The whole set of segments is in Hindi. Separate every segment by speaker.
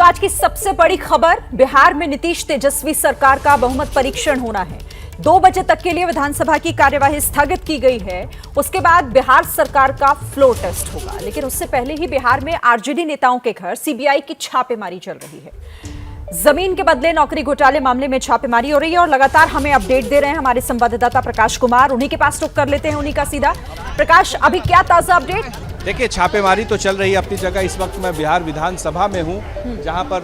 Speaker 1: आज की सबसे बड़ी खबर, बिहार में नीतीश तेजस्वी सरकार का बहुमत परीक्षण होना है। 2 बजे तक के लिए विधानसभा की कार्यवाही स्थगित की गई है। उसके बाद बिहार सरकार का फ्लोर टेस्ट होगा, लेकिन उससे पहले ही बिहार में आरजेडी नेताओं के घर सीबीआई की छापेमारी चल रही है। जमीन के बदले नौकरी घोटाले मामले में छापेमारी हो रही है और लगातार हमें अपडेट दे रहे हैं हमारे संवाददाता प्रकाश कुमार। उन्हीं के पास रुख कर लेते हैं, उन्हीं का सीधा। प्रकाश, अभी क्या ताजा अपडेट?
Speaker 2: देखिए, छापेमारी तो चल रही है अपनी जगह। इस वक्त मैं बिहार विधानसभा में हूँ, जहाँ पर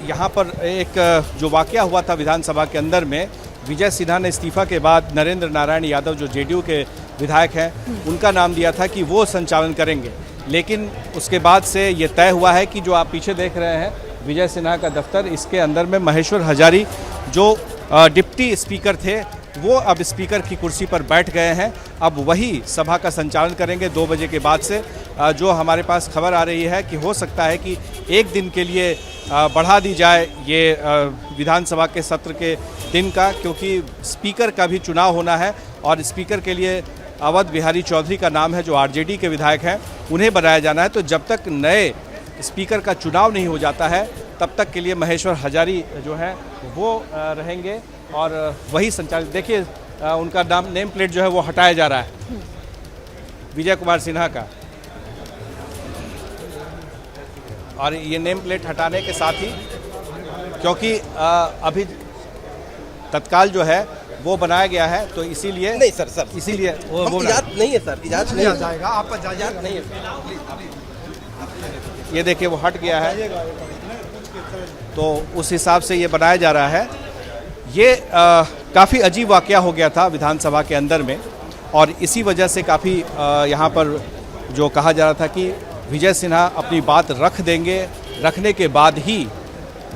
Speaker 2: यहाँ पर एक जो वाकया हुआ था विधानसभा के अंदर में, विजय सिन्हा ने इस्तीफा के बाद नरेंद्र नारायण यादव जो जेडीयू के विधायक हैं, उनका नाम दिया था कि वो संचालन करेंगे। लेकिन उसके बाद से ये तय हुआ है कि जो आप पीछे देख रहे हैं विजय सिन्हा का दफ्तर, इसके अंदर में महेश्वर हजारी जो डिप्टी स्पीकर थे, वो अब स्पीकर की कुर्सी पर बैठ गए हैं। अब वही सभा का संचालन करेंगे 2 बजे के बाद से। जो हमारे पास खबर आ रही है कि हो सकता है कि एक दिन के लिए बढ़ा दी जाए ये विधानसभा के सत्र के दिन का, क्योंकि स्पीकर का भी चुनाव होना है और स्पीकर के लिए अवध बिहारी चौधरी का नाम है, जो आरजेडी के विधायक हैं, उन्हें बनाया जाना है। तो जब तक नए स्पीकर का चुनाव नहीं हो जाता है, तब तक के लिए महेश्वर हजारी जो है वो रहेंगे और वही संचालित। देखिए, उनका नाम, नेम प्लेट जो है वो हटाया जा रहा है, विजय कुमार सिन्हा का। और ये नेम प्लेट हटाने के साथ ही, क्योंकि अभी तत्काल जो है वो बनाया गया है, तो इसीलिए
Speaker 3: नहीं सर
Speaker 2: इसीलिए
Speaker 3: वो इजाज़त नहीं है सर, इजाज़त नहीं जाएगा, आप इजाज़त नहीं है।
Speaker 2: ये देखिए वो हट गया है, तो उस हिसाब से ये बनाया जा रहा है। ये काफ़ी अजीब वाकया हो गया था विधानसभा के अंदर में, और इसी वजह से काफ़ी यहाँ पर जो कहा जा रहा था कि विजय सिन्हा अपनी बात रख देंगे, रखने के बाद ही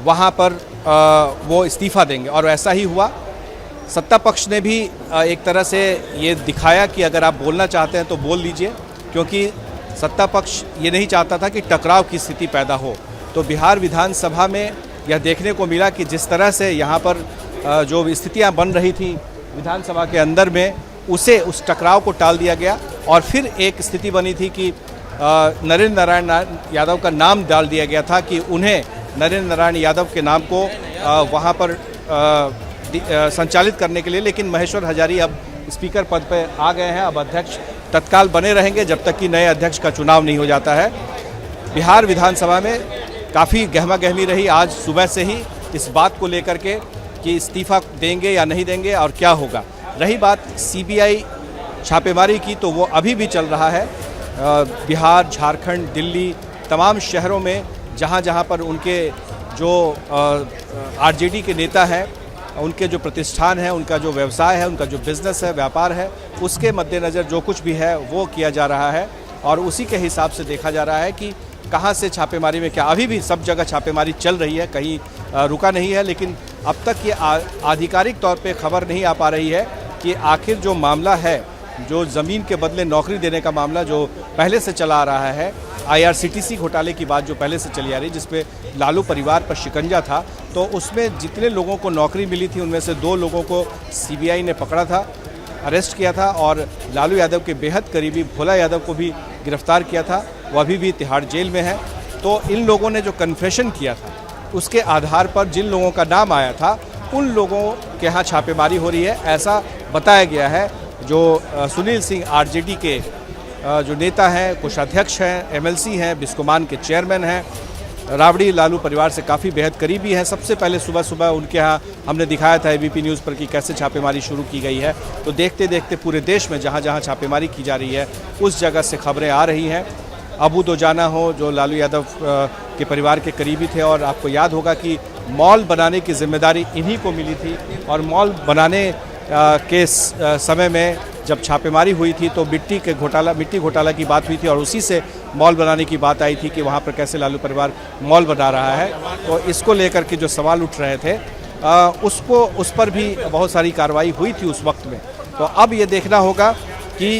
Speaker 2: वहाँ पर वो इस्तीफा देंगे, और ऐसा ही हुआ। सत्ता पक्ष ने भी एक तरह से ये दिखाया कि अगर आप बोलना चाहते हैं तो बोल लीजिए, क्योंकि सत्ता पक्ष ये नहीं चाहता था कि टकराव की स्थिति पैदा हो। तो बिहार विधानसभा में यह देखने को मिला कि जिस तरह से यहाँ पर जो स्थितियाँ बन रही थी विधानसभा के अंदर में, उस टकराव को टाल दिया गया और फिर एक स्थिति बनी थी कि नरेंद्र नारायण यादव का नाम डाल दिया गया था कि उन्हें नरेंद्र नारायण यादव के नाम को वहाँ पर संचालित करने के लिए। लेकिन महेश्वर हजारी अब स्पीकर पद पर आ गए हैं, अब अध्यक्ष तत्काल बने रहेंगे जब तक कि नए अध्यक्ष का चुनाव नहीं हो जाता है। बिहार विधानसभा में काफ़ी गहमा गहमी रही आज सुबह से ही इस बात को लेकर के कि इस्तीफा देंगे या नहीं देंगे और क्या होगा। रही बात सीबीआई छापेमारी की, तो वो अभी भी चल रहा है। बिहार, झारखंड, दिल्ली, तमाम शहरों में जहाँ जहाँ पर उनके जो आरजेडी के नेता हैं, उनके जो प्रतिष्ठान है, उनका जो व्यवसाय है, उनका जो बिज़नेस है, व्यापार है, उसके मद्देनज़र जो कुछ भी है वो किया जा रहा है और उसी के हिसाब से देखा जा रहा है कि कहाँ से छापेमारी में क्या। अभी भी सब जगह छापेमारी चल रही है, कहीं रुका नहीं है। लेकिन अब तक ये आधिकारिक तौर पे खबर नहीं आ पा रही है कि आखिर जो मामला है, जो ज़मीन के बदले नौकरी देने का मामला जो पहले से चला आ रहा है, IRCTC घोटाले की बात जो पहले से चली आ रही, जिसपे लालू परिवार पर शिकंजा था, तो उसमें जितने लोगों को नौकरी मिली थी उनमें से 2 लोगों को सीबीआई ने पकड़ा था, अरेस्ट किया था, और लालू यादव के बेहद करीबी भोला यादव को भी गिरफ्तार किया था। वो अभी भी तिहाड़ जेल में है। तो इन लोगों ने जो कन्फेशन किया था, उसके आधार पर जिन लोगों का नाम आया था, उन लोगों के यहाँ छापेमारी हो रही है, ऐसा बताया गया है। जो सुनील सिंह आरजेडी के जो नेता हैं, कोषाध्यक्ष हैं, MLC हैं, बिस्कोमान के चेयरमैन हैं, राबड़ी लालू परिवार से काफ़ी बेहद करीबी हैं। सबसे पहले सुबह सुबह उनके यहाँ हमने दिखाया था ABP न्यूज़ पर कि कैसे छापेमारी शुरू की गई है। तो देखते देखते पूरे देश में जहाँ जहाँ छापेमारी की जा रही है, उस जगह से खबरें आ रही हैं। अबू दोजाना हो, जो लालू यादव के परिवार के करीबी थे, और आपको याद होगा कि मॉल बनाने की जिम्मेदारी इन्हीं को मिली थी, और मॉल बनाने के समय में जब छापेमारी हुई थी तो मिट्टी घोटाला की बात हुई थी, और उसी से मॉल बनाने की बात आई थी कि वहाँ पर कैसे लालू परिवार मॉल बना रहा है। तो इसको लेकर के जो सवाल उठ रहे थे, उस पर भी बहुत सारी कार्रवाई हुई थी उस वक्त में। तो अब ये देखना होगा कि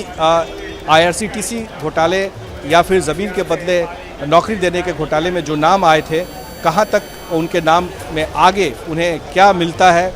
Speaker 2: IRCTC घोटाले या फिर ज़मीन के बदले नौकरी देने के घोटाले में जो नाम आए थे, कहाँ तक उनके नाम में आगे उन्हें क्या मिलता है।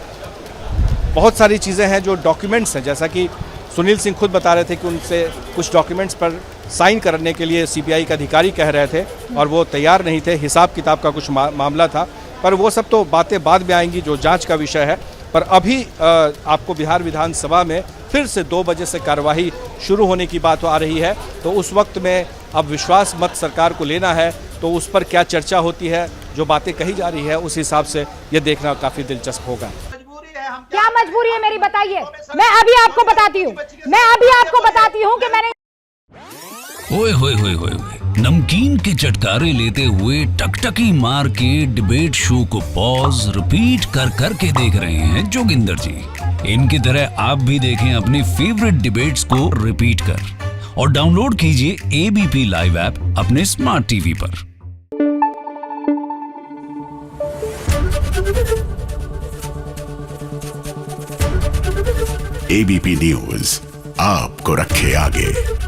Speaker 2: बहुत सारी चीज़ें हैं जो डॉक्यूमेंट्स हैं, जैसा कि सुनील सिंह खुद बता रहे थे कि उनसे कुछ डॉक्यूमेंट्स पर साइन करने के लिए सीबीआई के अधिकारी कह रहे थे और वो तैयार नहीं थे। हिसाब किताब का कुछ मामला था, पर वो सब तो बातें बाद में आएंगी, जो जांच का विषय है। पर अभी आपको बिहार विधानसभा में फिर से 2 बजे से कार्यवाही शुरू होने की बात आ रही है। तो उस वक्त में अब विश्वास मत सरकार को लेना है, तो उस पर क्या चर्चा होती है, जो बातें कही जा रही है, उस हिसाब से ये देखना काफ़ी दिलचस्प होगा।
Speaker 4: क्या मजबूरी है मेरी, बताइए। मैं अभी आपको बताती हूँ कि मैंने
Speaker 5: ओए होए होए होए होए, नमकीन के चटकारे लेते हुए टकटकी मार के डिबेट शो को पॉज रिपीट कर कर के देख रहे हैं जोगिंदर जी। इनकी तरह आप भी देखें अपनी फेवरेट डिबेट्स को रिपीट कर और डाउनलोड कीजिए एबीपी लाइव ऐप अपने स्मार्ट टीवी पर।
Speaker 6: एबीपी न्यूज आपको रखे आगे।